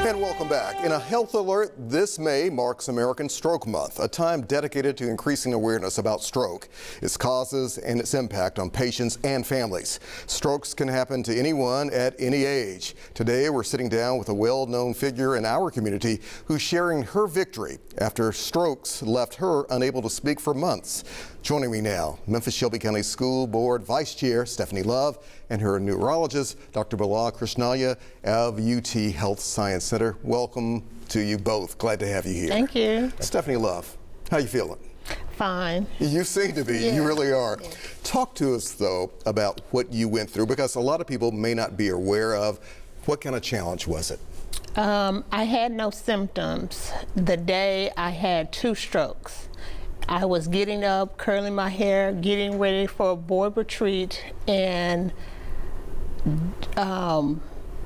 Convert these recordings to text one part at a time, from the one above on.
And welcome back. In a health alert, this May marks American Stroke Month, a time dedicated to increasing awareness about stroke, its causes, and its impact on patients and families. Strokes can happen to anyone at any age. Today, we're sitting down with a well-known figure in our community who's sharing her victory after strokes left her unable to speak for months. Joining me now, Memphis Shelby County School Board Vice Chair Stephanie Love and her neurologist, Dr. Bala Krishnaiah of UT Health Science Center. Welcome to you both. Glad to have you here. Thank you. Stephanie Love, how you feeling? Fine. You seem to be. Yeah. You really are. Yeah. Talk to us, though, about what you went through, because a lot of people may not be aware of. What kind of challenge was it? I had no symptoms the day I had 2 strokes. I was getting up, curling my hair, getting ready for a board retreat, and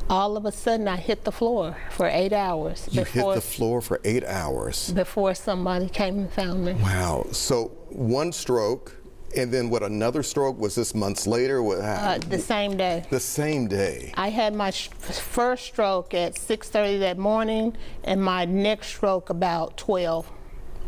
all of a sudden I hit the floor for 8 hours. You hit the floor for 8 hours? Before somebody came and found me. Wow. So 1 stroke, and then what, another stroke? Was this months later? The same day. The same day? I had my first stroke at 6:30 that morning, and my next stroke about 12.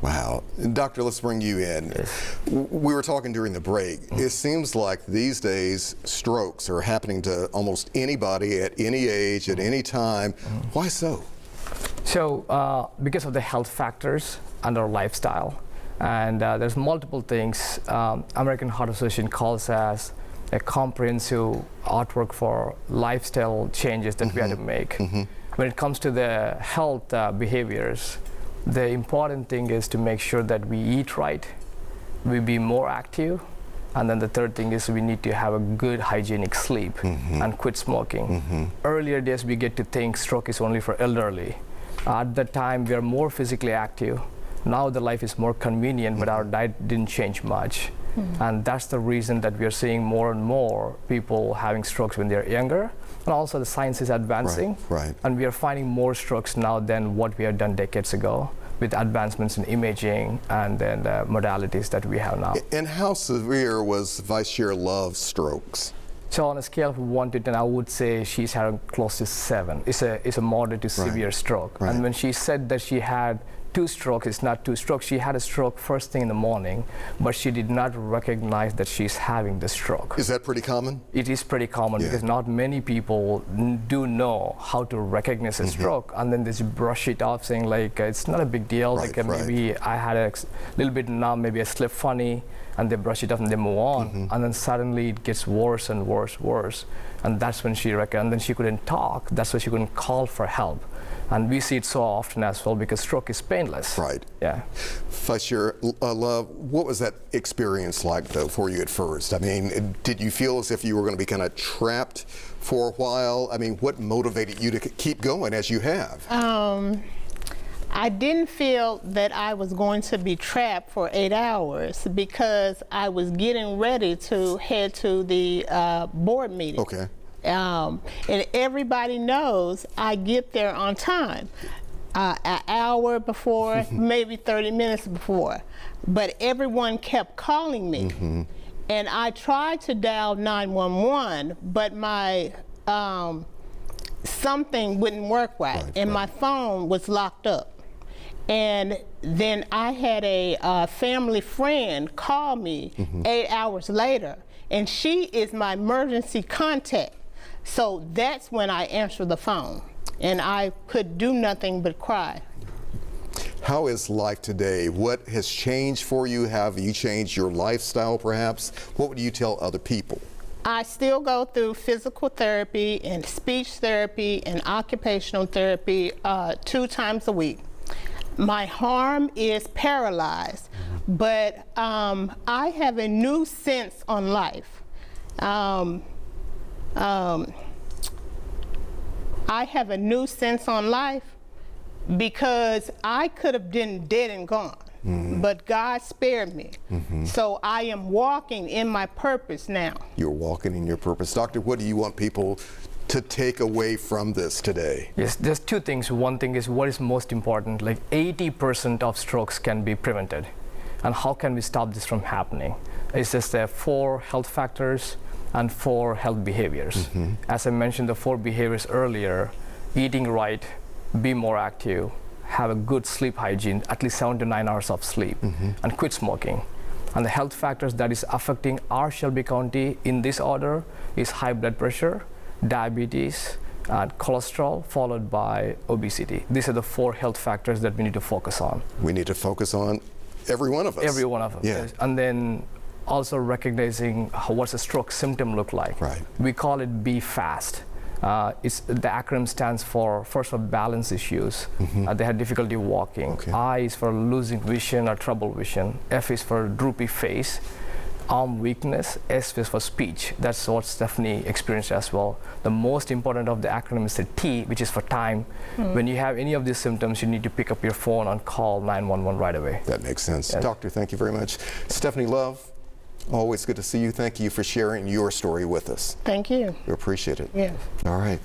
Wow. Doctor, let's bring you in. Yes. We were talking during the break. It seems like these days strokes are happening to almost anybody at any age, at any time. Why so? So because of the health factors and our lifestyle, and there's multiple things American Heart Association calls as a comprehensive artwork for lifestyle changes that we had to make. When it comes to the health behaviors, the important thing is to make sure that we eat right, we be more active, and then the third thing is we need to have a good hygienic sleep and quit smoking. Earlier days we get to think stroke is only for elderly. At that time we are more physically active. Now the life is more convenient, but our diet didn't change much. And that's the reason that we are seeing more and more people having strokes when they're younger. And also the science is advancing. Right. And we are finding more strokes now than what we had done decades ago, with advancements in imaging and then the modalities that we have now. And how severe was Vice Chair Love's strokes? So on a scale of 1 to 10, I would say she's had close to 7. It's a moderate to severe stroke. Right. And when she said that she had 2 strokes, it's not 2 strokes. She had a stroke first thing in the morning, but she did not recognize that she's having the stroke. Is that pretty common? It is pretty common because not many people do know how to recognize a stroke, and then they just brush it off saying like it's not a big deal, maybe I had a little bit numb, maybe I slept funny, and they brush it off and they move on, and then suddenly it gets worse and worse, and that's when she and then she couldn't talk. That's why she couldn't call for help. And we see it so often as well because stroke is painless. Right. Yeah. Vice Chair Love, what was that experience like, though, for you at first? I mean, did you feel as if you were going to be kind of trapped for a while? I mean, what motivated you to keep going as you have? I didn't feel that I was going to be trapped for 8 hours because I was getting ready to head to the board meeting. Okay. And everybody knows I get there on time, an hour before, maybe 30 minutes before. But everyone kept calling me. And I tried to dial 911, but my something wouldn't work right, and my phone was locked up. And then I had a family friend call me 8 hours later, and she is my emergency contact. So that's when I answered the phone, and I could do nothing but cry. How is life today? What has changed for you? Have you changed your lifestyle, perhaps? What would you tell other people? I still go through physical therapy and speech therapy and occupational therapy 2 times a week. My arm is paralyzed, but I have a new sense on life. I have a new sense on life because I could have been dead and gone, but God spared me. So I am walking in my purpose now. You're walking in your purpose. Doctor, what do you want people to take away from this today? Yes, there's 2 things. One thing is what is most important, like 80% of strokes can be prevented. And how can we stop this from happening? It's just there are 4 health factors and 4 health behaviors. As I mentioned the 4 behaviors earlier, eating right, be more active, have a good sleep hygiene, at least 7 to 9 hours of sleep, and quit smoking. And the health factors that is affecting our Shelby County in this order is high blood pressure, diabetes, and cholesterol, followed by obesity. These are the 4 health factors that we need to focus on. We need to focus on every one of us. Every one of them. Yeah. Yes. And then also recognizing what's a stroke symptom look like. Right. We call it Be Fast. The acronym stands for, first for balance issues. They had difficulty walking. Okay. I is for losing vision or trouble vision. F is for droopy face. Arm weakness. S is for speech. That's what Stephanie experienced as well. The most important of the acronym is the T, which is for time. When you have any of these symptoms, you need to pick up your phone and call 911 right away. That makes sense. Yes. Doctor, thank you very much. Stephanie Love, always good to see you. Thank you for sharing your story with us. Thank you. We appreciate it. Yes. All right.